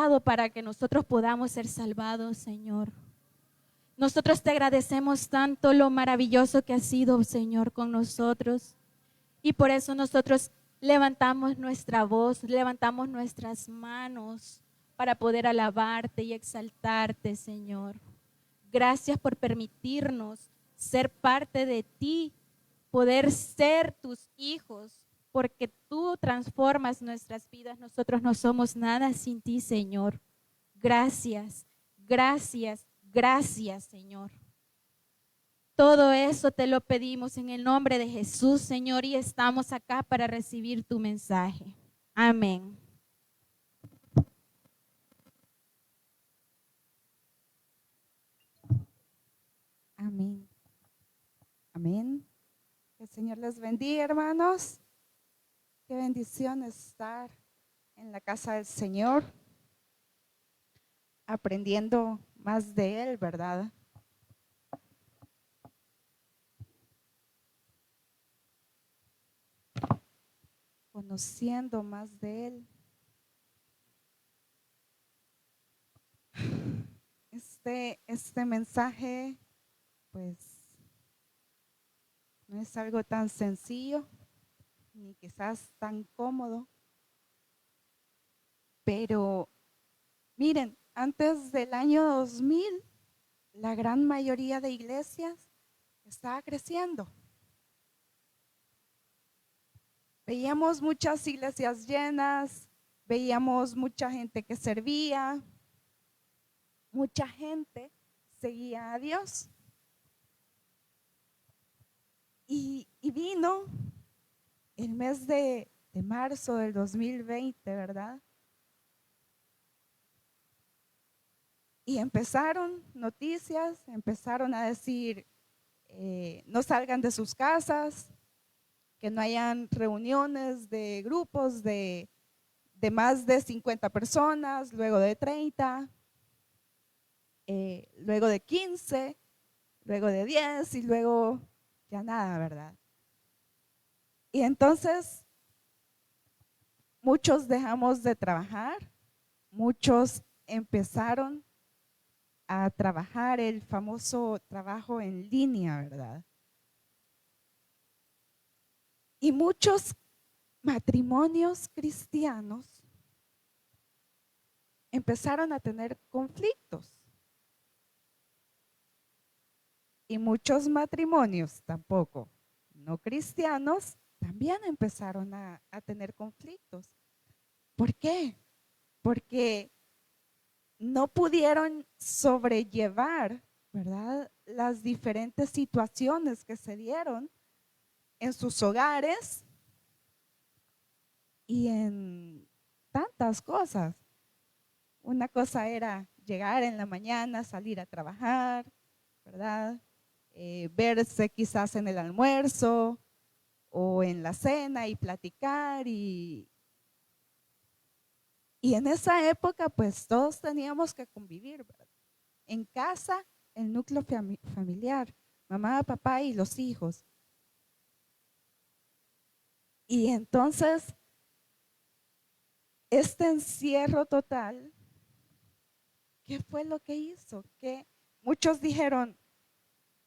dado para que nosotros podamos ser salvados, Señor. Nosotros te agradecemos tanto lo maravilloso que has sido, Señor, con nosotros. Y por eso nosotros levantamos nuestra voz, levantamos nuestras manos para poder alabarte y exaltarte, Señor. Gracias por permitirnos ser parte de ti, poder ser tus hijos, porque tú transformas nuestras vidas. Nosotros no somos nada sin ti, Señor. Gracias, gracias, gracias, Señor. Todo eso te lo pedimos en el nombre de Jesús, Señor, y estamos acá para recibir tu mensaje. Amén. Amén. Amén. Que el Señor les bendiga, hermanos. Qué bendición estar en la casa del Señor, aprendiendo más de Él, ¿verdad? Conociendo más de Él. Este mensaje, pues, no es algo tan sencillo, ni quizás tan cómodo, pero miren, antes del año 2000, la gran mayoría de iglesias estaba creciendo. Veíamos muchas iglesias llenas, veíamos mucha gente que servía, mucha gente seguía a Dios. Y vino el mes de marzo del 2020, ¿verdad? Y empezaron noticias, empezaron a decir, no salgan de sus casas, que no hayan reuniones de grupos de más de 50 personas, luego de 30, luego de 15, luego de 10 y luego ya nada, ¿verdad? Y entonces muchos dejamos de trabajar, muchos empezaron a trabajar el famoso trabajo en línea, ¿verdad? Y muchos matrimonios cristianos empezaron a tener conflictos. Y muchos matrimonios tampoco no cristianos también empezaron a tener conflictos. ¿Por qué? Porque no pudieron sobrellevar, ¿verdad?, las diferentes situaciones que se dieron en sus hogares y en tantas cosas. Una cosa era llegar en la mañana, salir a trabajar, ¿verdad? Verse quizás en el almuerzo o en la cena y platicar y en esa época pues todos teníamos que convivir, ¿verdad? En casa, el núcleo familiar, mamá, papá y los hijos. Y entonces, este encierro total, ¿qué fue lo que hizo? Que muchos dijeron,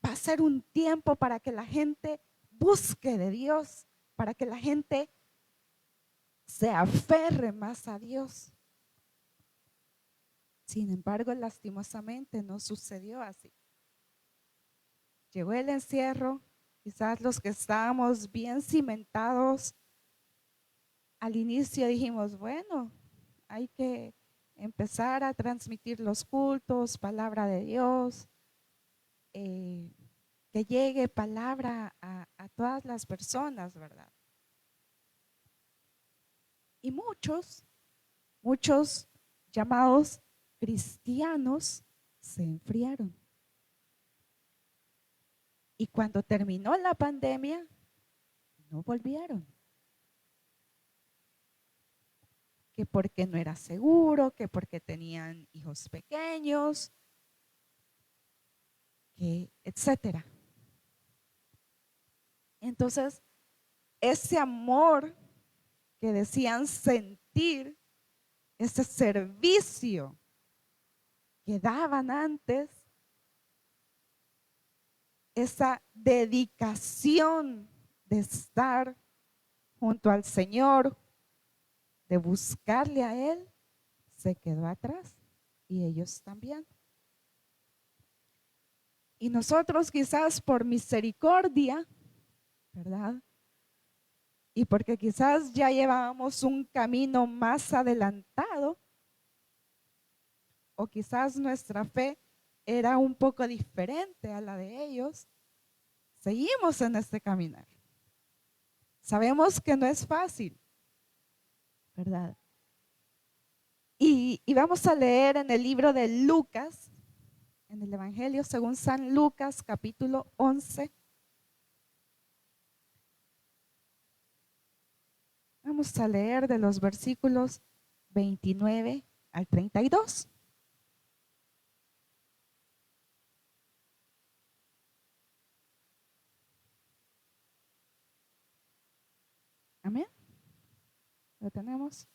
va a ser un tiempo para que la gente busque de Dios, para que la gente se aferre más a Dios. Sin embargo, lastimosamente no sucedió así. Llegó el encierro, quizás los que estábamos bien cimentados, al inicio dijimos, bueno, hay que empezar a transmitir los cultos, palabra de Dios, que llegue palabra a todas las personas, ¿verdad? Y muchos llamados cristianos se enfriaron. Y cuando terminó la pandemia, no volvieron. Que porque no era seguro, que porque tenían hijos pequeños, que etcétera. Entonces, ese amor que decían sentir ese servicio que daban antes, esa dedicación de estar junto al Señor, de buscarle a Él, se quedó atrás y ellos también. Y nosotros quizás por misericordia, ¿verdad? Y porque quizás ya llevábamos un camino más adelantado, o quizás nuestra fe era un poco diferente a la de ellos, seguimos en este caminar. Sabemos que no es fácil, ¿verdad? Y vamos a leer en el libro de Lucas, en el Evangelio según San Lucas, capítulo 11. Vamos a leer de los versículos 29 al 32. Amén. ¿Lo tenemos?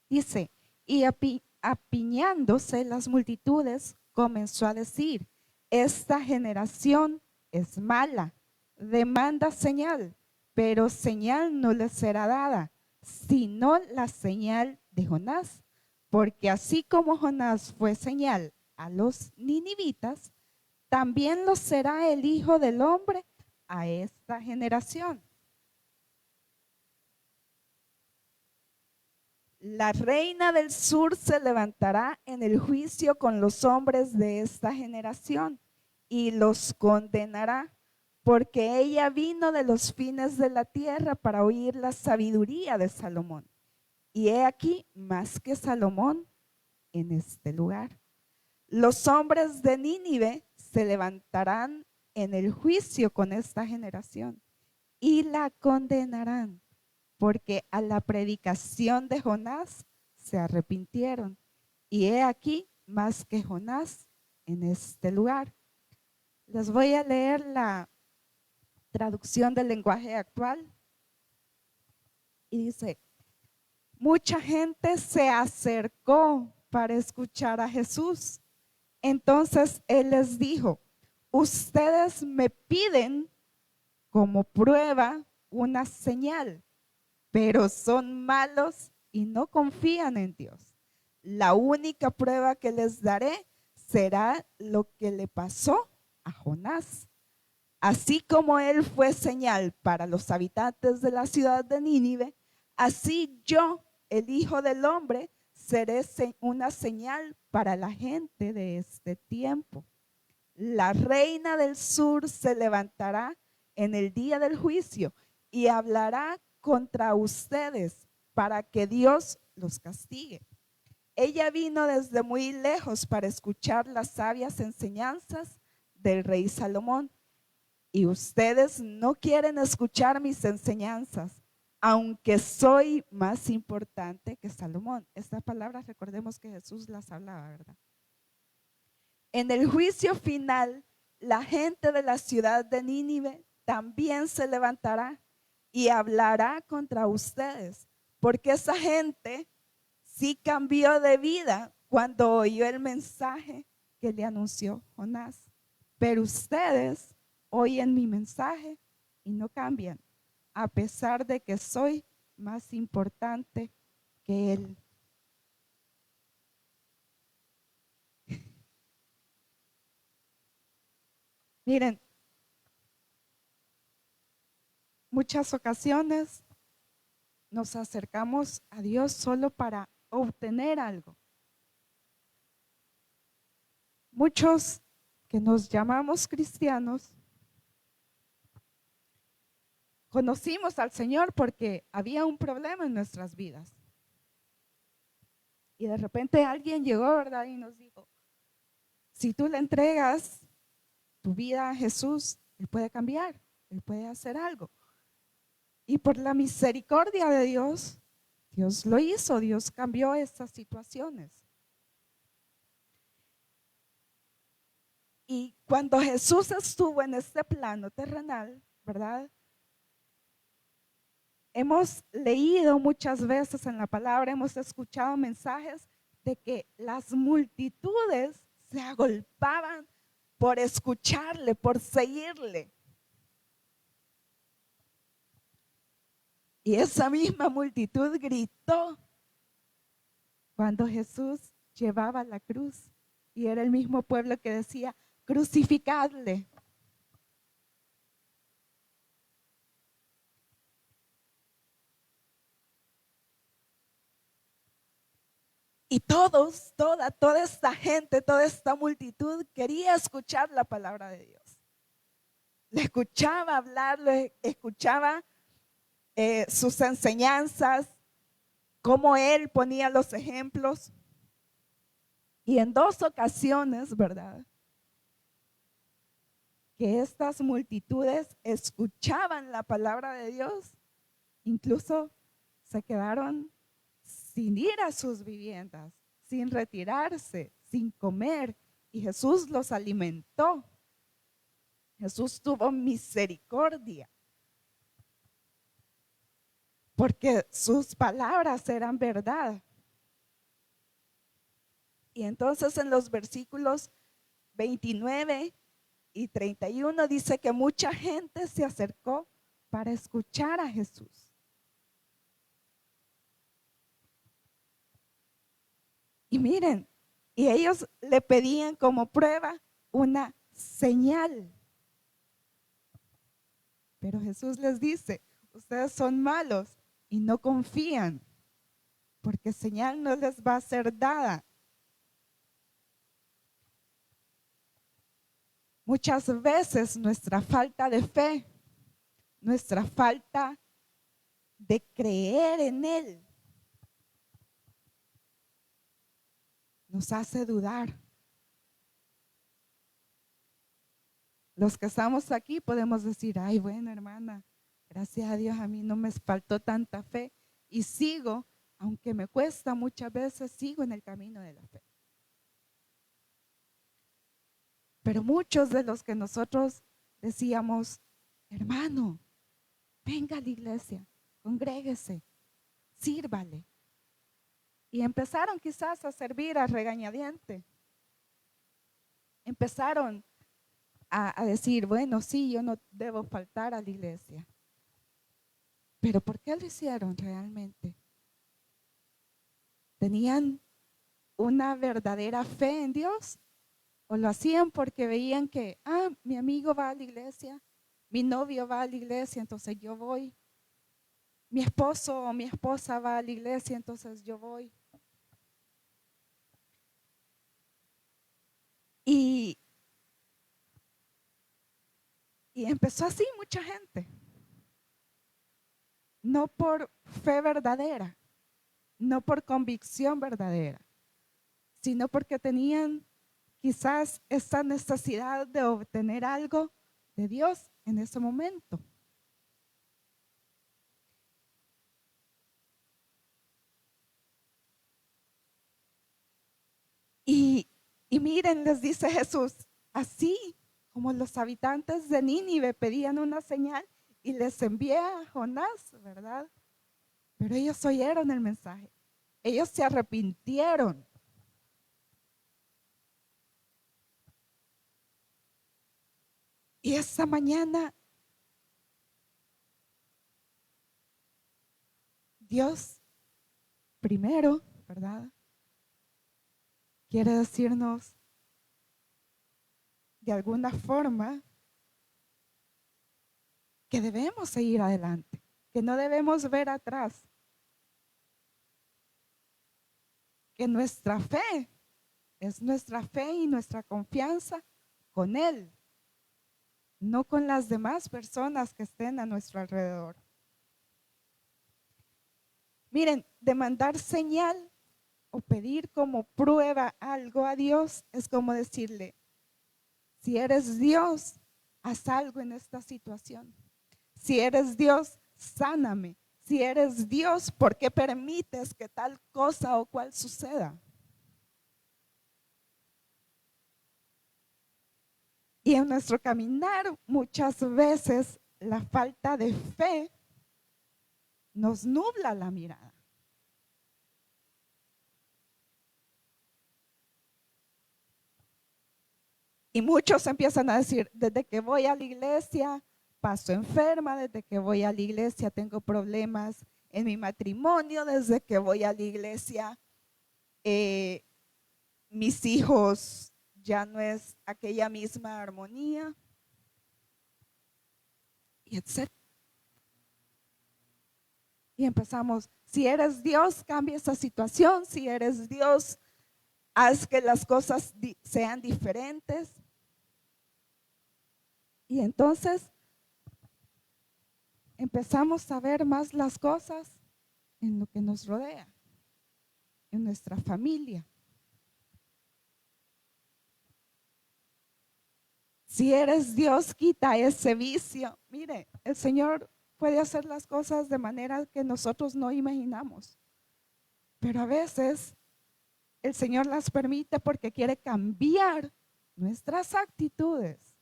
Dice, y apiñándose las multitudes, comenzó a decir, esta generación es mala, demanda señal, pero señal no le será dada, sino la señal de Jonás. Porque así como Jonás fue señal a los ninivitas, también lo será el Hijo del Hombre a esta generación. La reina del sur se levantará en el juicio con los hombres de esta generación y los condenará, porque ella vino de los fines de la tierra para oír la sabiduría de Salomón. Y he aquí más que Salomón en este lugar. Los hombres de Nínive se levantarán en el juicio con esta generación y la condenarán, porque a la predicación de Jonás se arrepintieron. Y he aquí más que Jonás en este lugar. Les voy a leer la traducción del lenguaje actual. Y dice, mucha gente se acercó para escuchar a Jesús. Entonces Él les dijo, ustedes me piden como prueba una señal, pero son malos y no confían en Dios. La única prueba que les daré será lo que le pasó a Jonás. Así como él fue señal para los habitantes de la ciudad de Nínive, así yo, el Hijo del Hombre, seré una señal para la gente de este tiempo. La reina del sur se levantará en el día del juicio y hablará contra ustedes para que Dios los castigue. Ella vino desde muy lejos para escuchar las sabias enseñanzas del rey Salomón. Y ustedes no quieren escuchar mis enseñanzas, aunque soy más importante que Salomón. Estas palabras recordemos que Jesús las hablaba, ¿verdad? En el juicio final, la gente de la ciudad de Nínive también se levantará y hablará contra ustedes, porque esa gente sí cambió de vida cuando oyó el mensaje que le anunció Jonás. Pero ustedes oyen mi mensaje y no cambian, a pesar de que soy más importante que él. Miren, muchas ocasiones nos acercamos a Dios solo para obtener algo. Muchos que nos llamamos cristianos conocimos al Señor porque había un problema en nuestras vidas. Y de repente alguien llegó, ¿verdad? Y nos dijo, si tú le entregas tu vida a Jesús, Él puede cambiar, Él puede hacer algo. Y por la misericordia de Dios, Dios lo hizo, Dios cambió estas situaciones. Y cuando Jesús estuvo en este plano terrenal, ¿verdad? Hemos leído muchas veces en la palabra, hemos escuchado mensajes de que las multitudes se agolpaban por escucharle, por seguirle. Y esa misma multitud gritó cuando Jesús llevaba la cruz. Y era el mismo pueblo que decía, crucificadle. Y toda esta gente, toda esta multitud quería escuchar la palabra de Dios. Le escuchaba hablar, le escuchaba sus enseñanzas, cómo él ponía los ejemplos. Y en 2 ocasiones, ¿verdad?, que estas multitudes escuchaban la palabra de Dios, incluso se quedaron sin ir a sus viviendas, sin retirarse, sin comer, y Jesús los alimentó. Jesús tuvo misericordia, porque sus palabras eran verdad. Y entonces en los versículos 29 y 31 dice que mucha gente se acercó para escuchar a Jesús. Y miren, y ellos le pedían como prueba una señal. Pero Jesús les dice, ustedes son malos y no confían, porque señal no les va a ser dada. Muchas veces nuestra falta de fe, nuestra falta de creer en Él, nos hace dudar. Los que estamos aquí podemos decir, ay, bueno, hermana, gracias a Dios a mí no me faltó tanta fe y sigo, aunque me cuesta muchas veces, sigo en el camino de la fe. Pero muchos de los que nosotros decíamos, hermano, venga a la iglesia, congréguese, sírvale. Y empezaron quizás a servir a regañadiente. Empezaron a decir, bueno, sí, yo no debo faltar a la iglesia. Pero ¿por qué lo hicieron realmente? ¿Tenían una verdadera fe en Dios? ¿O lo hacían porque veían que, mi amigo va a la iglesia, mi novio va a la iglesia, entonces yo voy? Mi esposo o mi esposa va a la iglesia, entonces yo voy. Y empezó así mucha gente. No por fe verdadera, no por convicción verdadera, sino porque tenían quizás esta necesidad de obtener algo de Dios en ese momento. Y miren, les dice Jesús, así como los habitantes de Nínive pedían una señal y les envié a Jonás, ¿verdad? Pero ellos oyeron el mensaje, ellos se arrepintieron. Y esa mañana Dios primero, ¿verdad?, quiere decirnos de alguna forma que debemos seguir adelante, que no debemos ver atrás, que nuestra fe es nuestra fe y nuestra confianza con Él, no con las demás personas que estén a nuestro alrededor. Miren, demandar señal o pedir como prueba algo a Dios es como decirle, si eres Dios, haz algo en esta situación. Si eres Dios, sáname. Si eres Dios, ¿por qué permites que tal cosa o cual suceda? Y en nuestro caminar muchas veces la falta de fe nos nubla la mirada. Y muchos empiezan a decir, desde que voy a la iglesia, paso enferma, desde que voy a la iglesia tengo problemas en mi matrimonio, desde que voy a la iglesia, mis hijos ya no es aquella misma armonía, y etc. Y empezamos, si eres Dios, cambia esa situación, si eres Dios, haz que las cosas sean diferentes. Y entonces empezamos a ver más las cosas en lo que nos rodea, en nuestra familia. Si eres Dios, quita ese vicio. Mire, el Señor puede hacer las cosas de manera que nosotros no imaginamos. Pero a veces el Señor las permite porque quiere cambiar nuestras actitudes.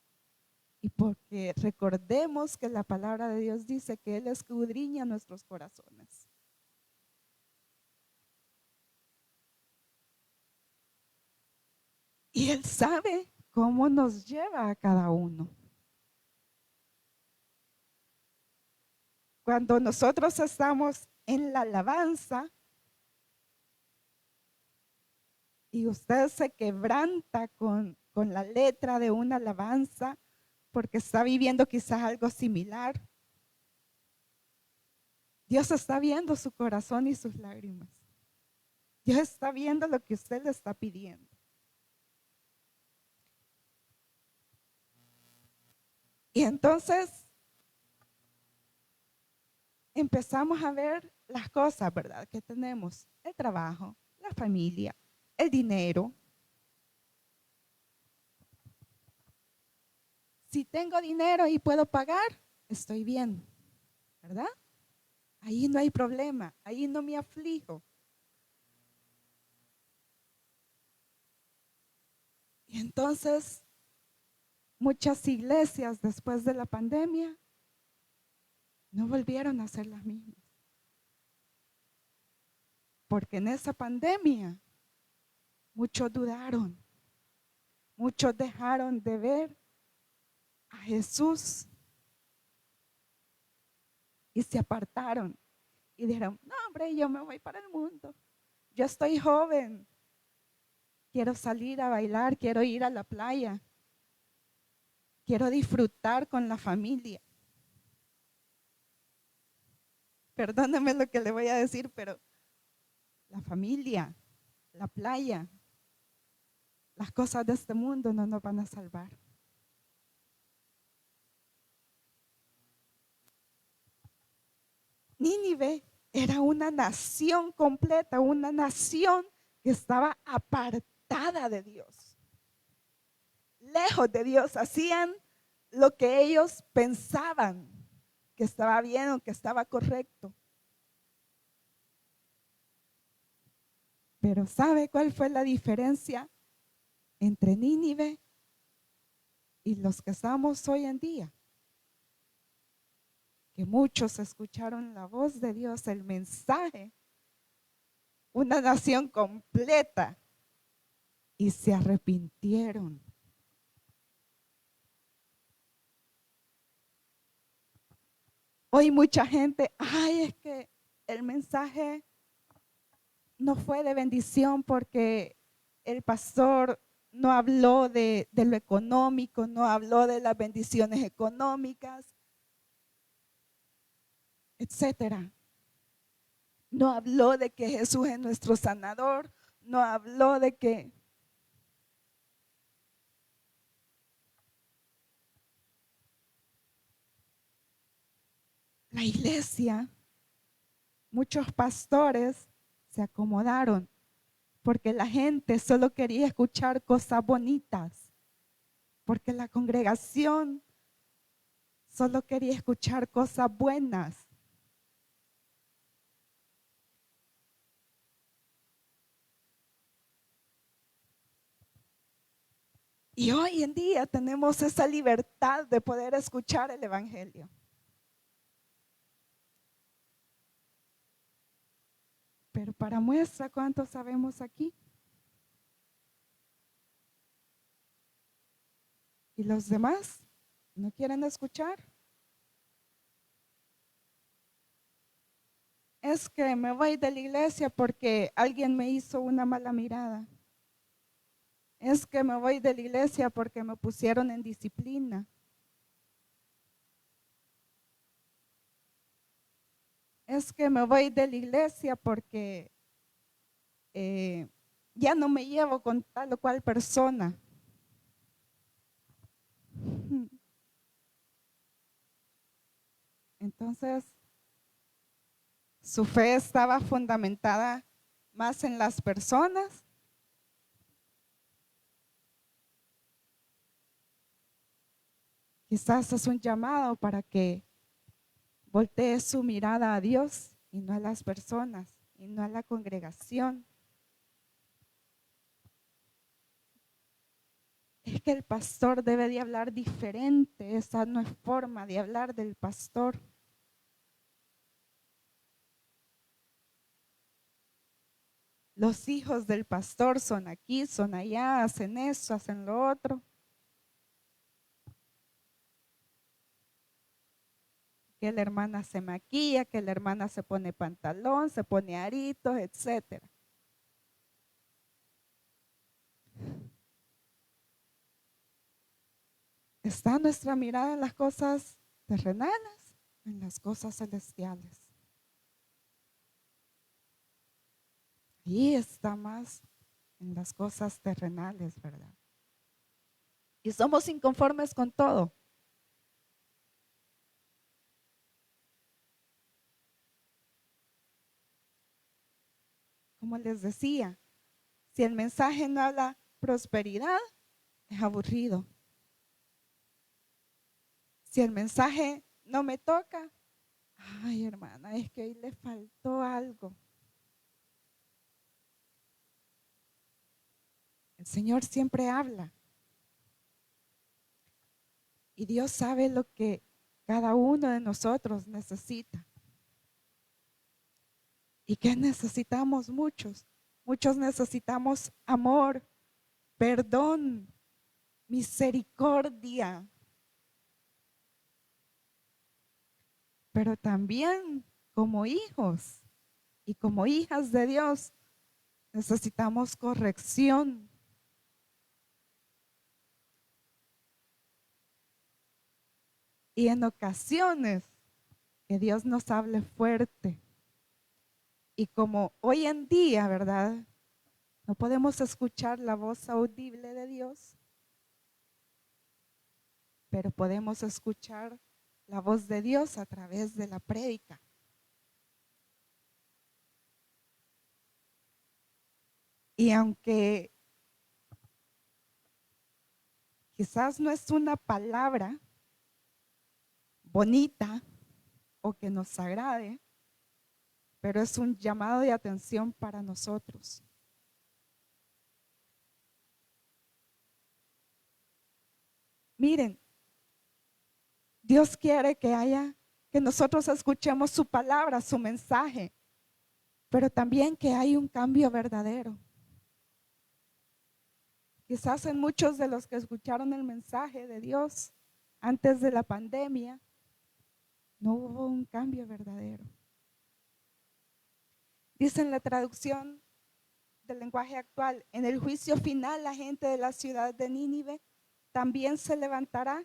Y porque recordemos que la palabra de Dios dice que Él escudriña nuestros corazones. Y Él sabe cómo nos lleva a cada uno. Cuando nosotros estamos en la alabanza y usted se quebranta con la letra de una alabanza porque está viviendo quizás algo similar, Dios está viendo su corazón y sus lágrimas. Dios está viendo lo que usted le está pidiendo. Y entonces empezamos a ver las cosas, ¿verdad? Que tenemos: el trabajo, la familia, el dinero. Si tengo dinero y puedo pagar, estoy bien, ¿verdad? Ahí no hay problema, ahí no me aflijo. Y entonces, muchas iglesias después de la pandemia no volvieron a ser las mismas. Porque en esa pandemia muchos dudaron, muchos dejaron de ver a Jesús y se apartaron y dijeron: no, hombre, yo me voy para el mundo. Yo estoy joven, quiero salir a bailar, quiero ir a la playa, quiero disfrutar con la familia. Perdóneme lo que le voy a decir, pero la familia, la playa, las cosas de este mundo no nos van a salvar. Nínive era una nación completa, una nación que estaba apartada de Dios, lejos de Dios. Hacían lo que ellos pensaban que estaba bien o que estaba correcto. Pero ¿sabe cuál fue la diferencia entre Nínive y los que estamos hoy en día? Que muchos escucharon la voz de Dios, el mensaje, una nación completa, y se arrepintieron. Hoy mucha gente, ay, es que el mensaje no fue de bendición porque el pastor no habló de lo económico, no habló de las bendiciones económicas, etcétera. No habló de que Jesús es nuestro sanador, no habló de que la iglesia, muchos pastores se acomodaron porque la gente solo quería escuchar cosas bonitas, porque la congregación solo quería escuchar cosas buenas. Y hoy en día tenemos esa libertad de poder escuchar el evangelio. Pero para muestra, ¿cuántos sabemos aquí? ¿Y los demás no quieren escuchar? Es que me voy de la iglesia porque alguien me hizo una mala mirada. Es que me voy de la iglesia porque me pusieron en disciplina. Es que me voy de la iglesia porque ya no me llevo con tal o cual persona. Entonces, su fe estaba fundamentada más en las personas. Quizás es un llamado para que voltee su mirada a Dios y no a las personas y no a la congregación. Es que el pastor debe de hablar diferente, esa no es forma de hablar del pastor. Los hijos del pastor son aquí, son allá, hacen eso, hacen lo otro. Que la hermana se maquilla, que la hermana se pone pantalón, se pone aritos, etcétera. ¿Está nuestra mirada en las cosas terrenales, en las cosas celestiales? Ahí está más en las cosas terrenales, ¿verdad? Y somos inconformes con todo. Como les decía, si el mensaje no habla prosperidad, es aburrido. Si el mensaje no me toca, ay hermana, es que hoy le faltó algo. El Señor siempre habla. Y Dios sabe lo que cada uno de nosotros necesita. ¿Y qué necesitamos muchos? Muchos necesitamos amor, perdón, misericordia. Pero también como hijos y como hijas de Dios necesitamos corrección. Y en ocasiones que Dios nos hable fuerte. Y como hoy en día, ¿verdad? No podemos escuchar la voz audible de Dios, pero podemos escuchar la voz de Dios a través de la prédica. Y aunque quizás no es una palabra bonita o que nos agrade, pero es un llamado de atención para nosotros. Miren, Dios quiere que nosotros escuchemos su palabra, su mensaje, pero también que hay un cambio verdadero. Quizás en muchos de los que escucharon el mensaje de Dios antes de la pandemia, no hubo un cambio verdadero. Dice en la traducción del lenguaje actual, en el juicio final la gente de la ciudad de Nínive también se levantará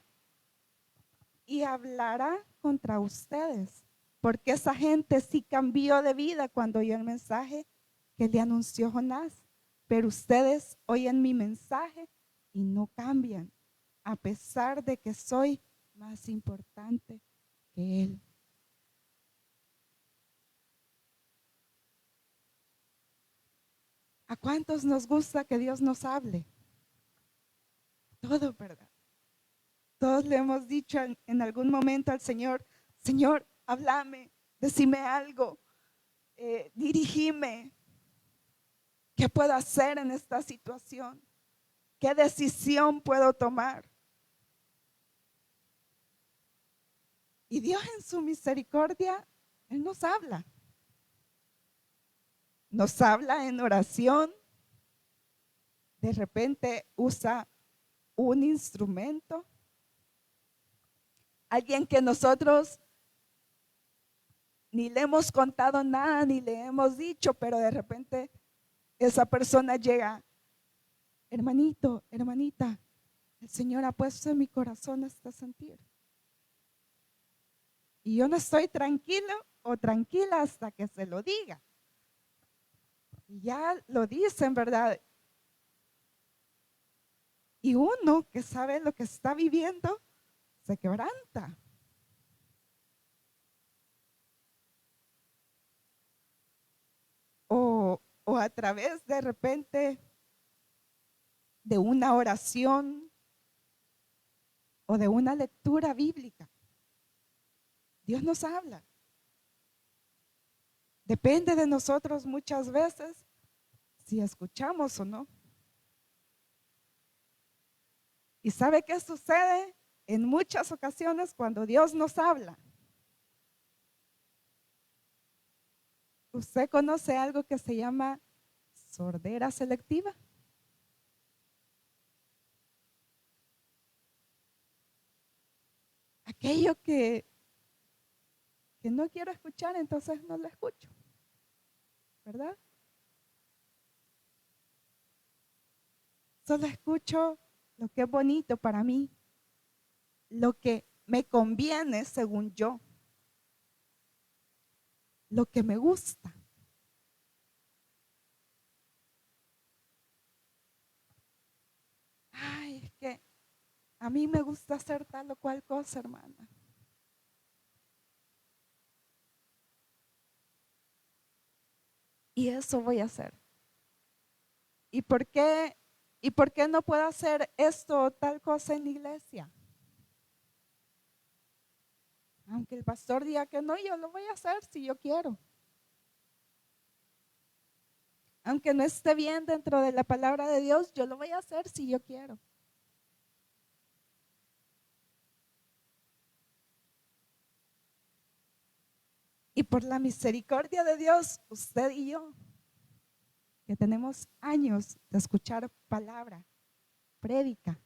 y hablará contra ustedes, porque esa gente sí cambió de vida cuando oyó el mensaje que le anunció Jonás. Pero ustedes oyen mi mensaje y no cambian, a pesar de que soy más importante que él. ¿A cuántos nos gusta que Dios nos hable? Todo, ¿verdad? Todos le hemos dicho en algún momento al Señor, Señor, háblame, decime algo, dirigime. ¿Qué puedo hacer en esta situación? ¿Qué decisión puedo tomar? Y Dios en su misericordia, Él nos habla. Nos habla en oración. De repente usa un instrumento, alguien que nosotros ni le hemos contado nada, ni le hemos dicho, pero de repente esa persona llega, hermanito, hermanita, el Señor ha puesto en mi corazón este sentir. Y yo no estoy tranquilo o tranquila hasta que se lo diga. Y ya lo dicen, ¿verdad? Y uno que sabe lo que está viviendo, se quebranta. O a través de repente de una oración o de una lectura bíblica. Dios nos habla. Depende de nosotros muchas veces si escuchamos o no. ¿Y sabe qué sucede en muchas ocasiones cuando Dios nos habla? ¿Usted conoce algo que se llama sordera selectiva? Aquello que no quiero escuchar, entonces no lo escucho, ¿verdad? Solo escucho lo que es bonito para mí, lo que me conviene según yo, lo que me gusta. Ay, es que a mí me gusta hacer tal o cual cosa, hermana. Y eso voy a hacer. ¿Y por qué no puedo hacer esto o tal cosa en la iglesia? Aunque el pastor diga que no, yo lo voy a hacer si yo quiero. Aunque no esté bien dentro de la palabra de Dios, yo lo voy a hacer si yo quiero. Y por la misericordia de Dios, usted y yo, que tenemos años de escuchar palabra, prédica,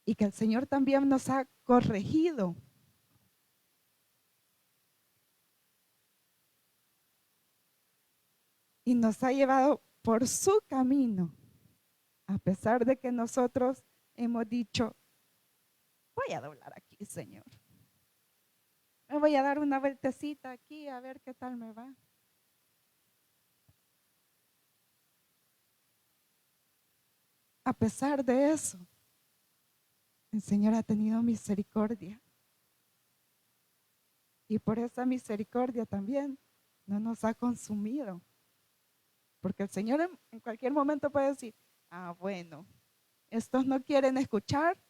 y que el Señor también nos ha corregido. Y nos ha llevado por su camino, a pesar de que nosotros hemos dicho, voy a doblar aquí, Señor. Me voy a dar una vueltecita aquí a ver qué tal me va. A pesar de eso, el Señor ha tenido misericordia. Y por esa misericordia también no nos ha consumido. Porque el Señor en cualquier momento puede decir, bueno, estos no quieren escuchar,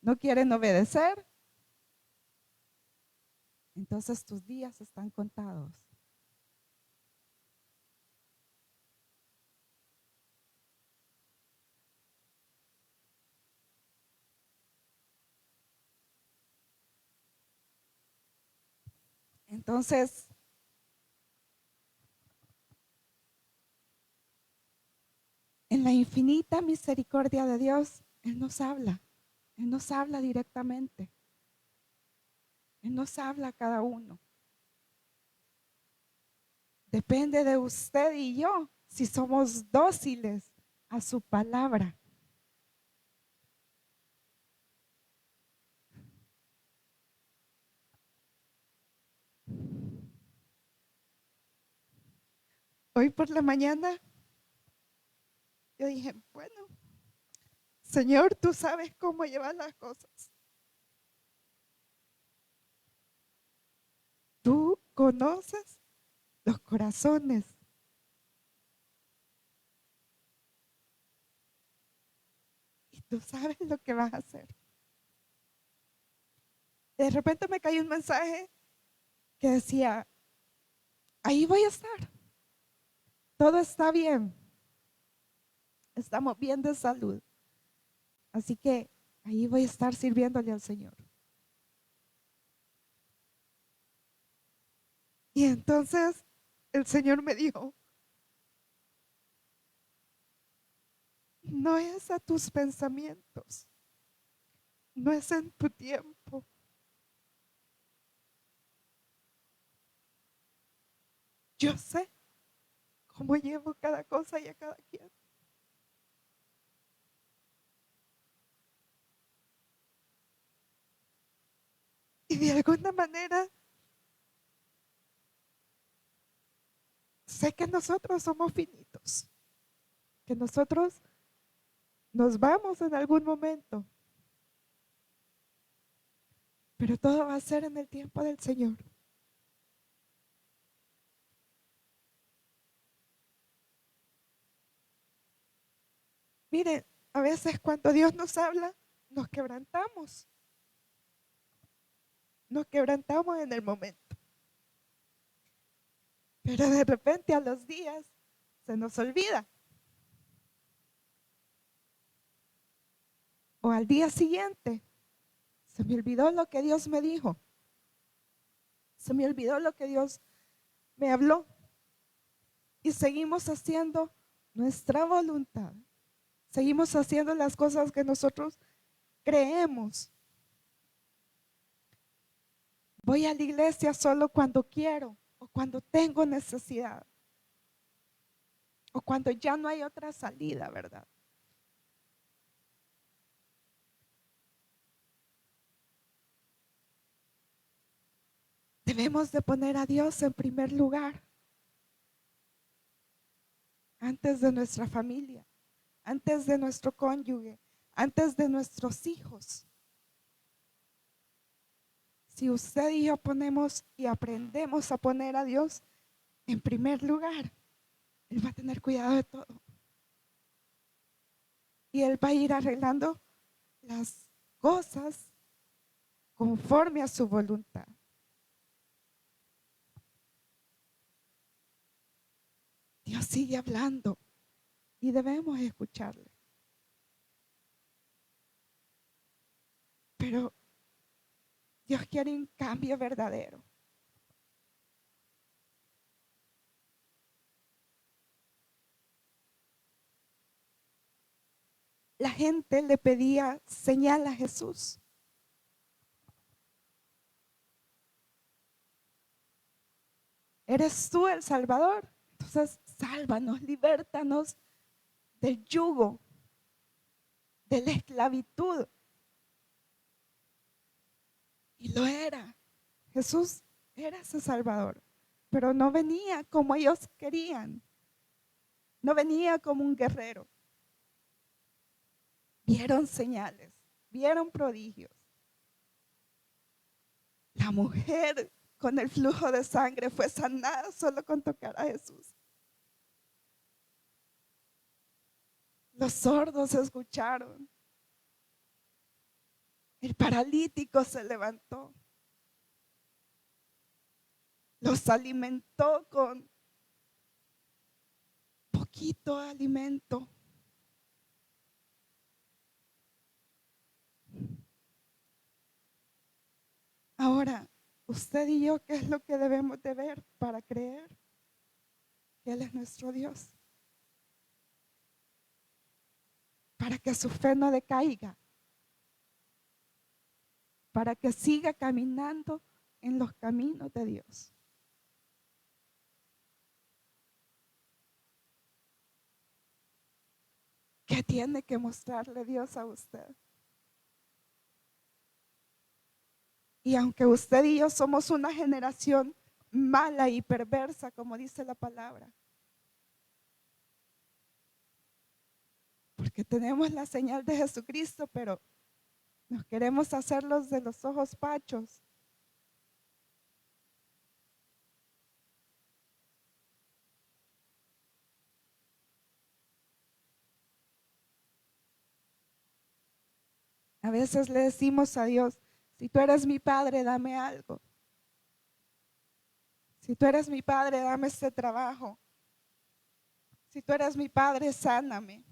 no quieren obedecer. Entonces tus días están contados. Entonces, en la infinita misericordia de Dios, Él nos habla directamente. Él nos habla a cada uno. Depende de usted y yo si somos dóciles a su palabra. Hoy por la mañana yo dije, bueno, Señor, tú sabes cómo llevar las cosas. Tú conoces los corazones. Y tú sabes lo que vas a hacer. De repente me cayó un mensaje que decía, ahí voy a estar. Todo está bien. Estamos bien de salud. Así que ahí voy a estar sirviéndole al Señor. Y entonces el Señor me dijo, no es a tus pensamientos, no es en tu tiempo. Yo sé cómo llevo cada cosa y a cada quien. Y de alguna manera sé que nosotros somos finitos, que nosotros nos vamos en algún momento, pero todo va a ser en el tiempo del Señor. Miren, a veces cuando Dios nos habla, nos quebrantamos. Nos quebrantamos en el momento. Pero de repente a los días se nos olvida. O al día siguiente, se me olvidó lo que Dios me dijo. Se me olvidó lo que Dios me habló. Y seguimos haciendo nuestra voluntad. Seguimos haciendo las cosas que nosotros creemos. Voy a la iglesia solo cuando quiero o cuando tengo necesidad o cuando ya no hay otra salida, ¿verdad? Debemos de poner a Dios en primer lugar antes de nuestra familia, antes de nuestro cónyuge, antes de nuestros hijos. Si usted y yo ponemos y aprendemos a poner a Dios en primer lugar, Él va a tener cuidado de todo. Y Él va a ir arreglando las cosas conforme a su voluntad. Dios sigue hablando y debemos escucharle. Pero Dios quiere un cambio verdadero. La gente le pedía señal a Jesús. ¿Eres tú el Salvador? Entonces, sálvanos, libértanos del yugo, de la esclavitud. Y lo era. Jesús era ese Salvador, pero no venía como ellos querían. No venía como un guerrero. Vieron señales, vieron prodigios. La mujer con el flujo de sangre fue sanada solo con tocar a Jesús. Los sordos escucharon. El paralítico se levantó. Los alimentó con poquito alimento. Ahora, usted y yo, ¿qué es lo que debemos de ver para creer que Él es nuestro Dios? Para que su fe no decaiga. Para que siga caminando en los caminos de Dios. ¿Qué tiene que mostrarle Dios a usted? Y aunque usted y yo somos una generación mala y perversa, como dice la palabra, porque tenemos la señal de Jesucristo, pero nos queremos hacerlos de los ojos pachos. A veces le decimos a Dios, si tú eres mi padre, dame algo. Si tú eres mi padre, dame este trabajo. Si tú eres mi padre, sáname.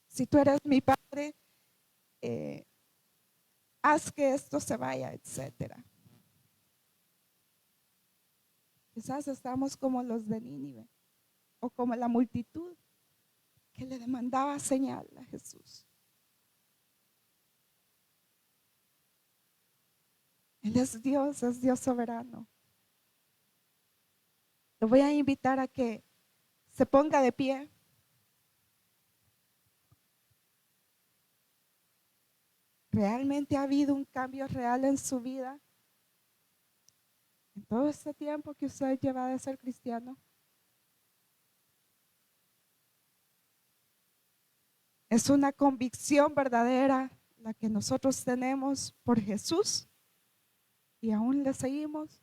Si tú eres mi padre, haz que esto se vaya, etcétera. Quizás estamos como los de Nínive o como la multitud. que le demandaba señal a Jesús. Él es Dios soberano. Lo voy a invitar a que se ponga de pie. ¿Realmente ha habido un cambio real en su vida en todo este tiempo que usted lleva de ser cristiano? Es una convicción verdadera la que nosotros tenemos por Jesús y aún le seguimos.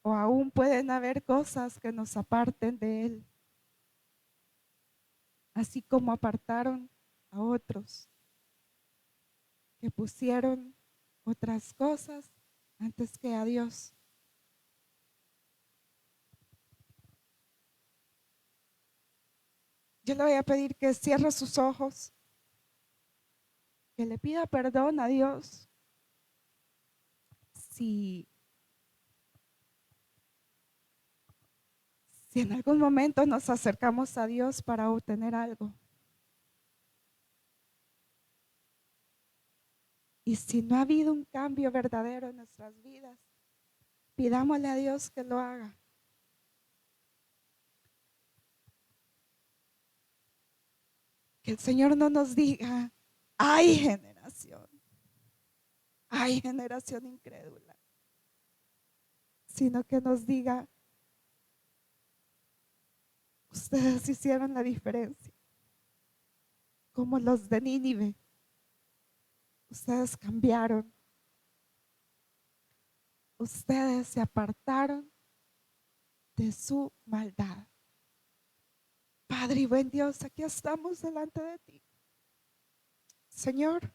O aún pueden haber cosas que nos aparten de Él, así como apartaron a otros que pusieron otras cosas antes que a Dios. Yo le voy a pedir que cierre sus ojos, que le pida perdón a Dios si en algún momento nos acercamos a Dios para obtener algo. Y si no ha habido un cambio verdadero en nuestras vidas, pidámosle a Dios que lo haga. Que el Señor no nos diga, hay generación incrédula, sino que nos diga, ustedes hicieron la diferencia, como los de Nínive. Ustedes cambiaron. Ustedes se apartaron de su maldad. Padre y buen Dios, aquí estamos delante de ti. Señor,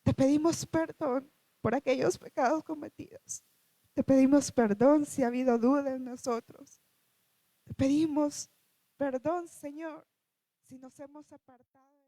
te pedimos perdón por aquellos pecados cometidos. Te pedimos perdón si ha habido duda en nosotros. Te pedimos perdón, Señor, si nos hemos apartado.